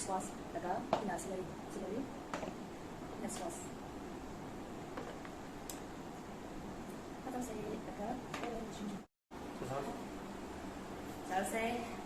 Sauce, taga, celery, sauce. 화장실, taga, salsa.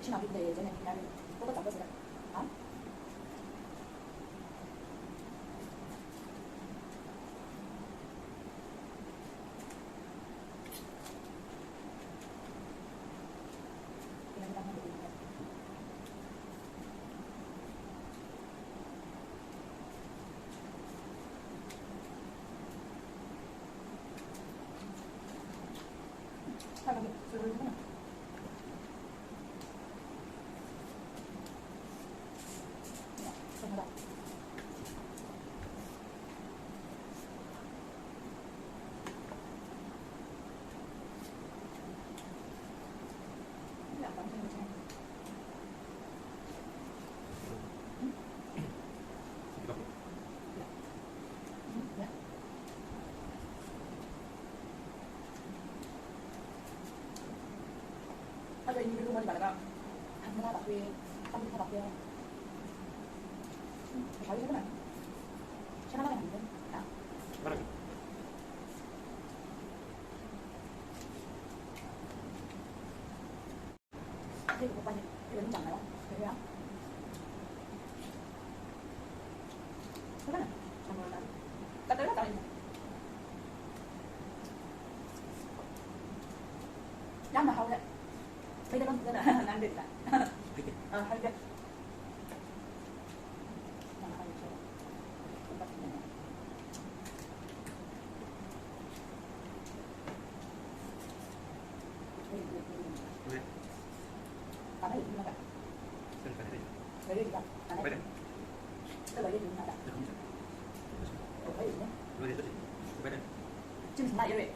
khi nào đi về cho nên nhà mình có tập cái gì đó hả thì mình đang đi 사람이 그러는구나. 야, 정말. 야, 남편 괜찮아. 이거 야. Ada ini dulu mau dibaca. Mana tapi kamu bisa pakai. Kali itu kan? Siapa yang ambil? Nah, 말하기. ini buku banyak. Ini jangan lah. Jadi ya. Mana? Sama lagi. Kata dia tak ini. Yang mahal deh. Bây giờ con rất là đang định là hay đấy 왜? bạn ấy cũng là vậy sen phải đây. cái gì vậy bạn Phải ấy đây. cái đấy cũng là vậy Được không? cái gì nhé Rồi để tôi chỉ. Phải đây. chim sẻ lại vậy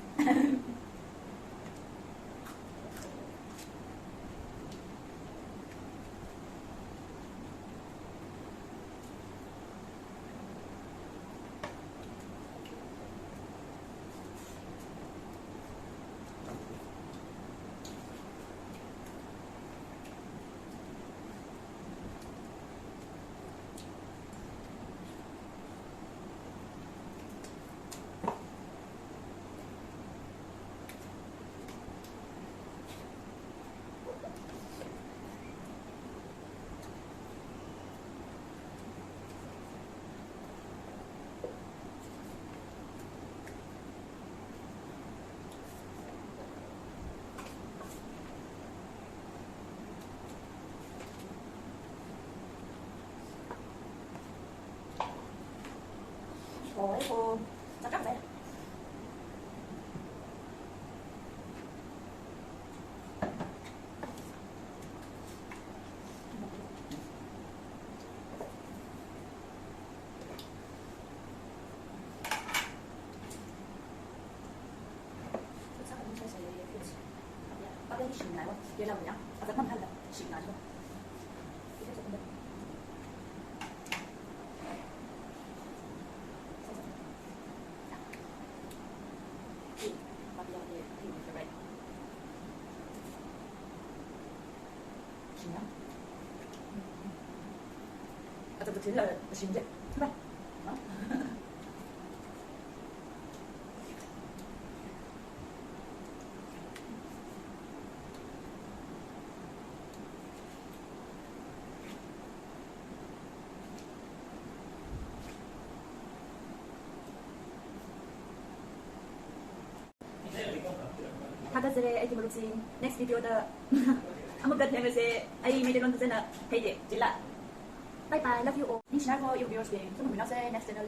rồi cô cho cắt đấy bắt đầu xỉn lại quá, vậy là gì nhá? À, vẫn còn hay là xỉn lại thôi. Cái này sẽ bắt đầu thì mình phải xỉn nhá. À, thực sự là xỉn đấy, đúng không? Đó. Hagazere ay timulusin next video da amagad yang kasi ay may dalawang doon na pwede sila. Bye bye, love you all. Ni sinako yung viewers game. Ito mo binasa next channel.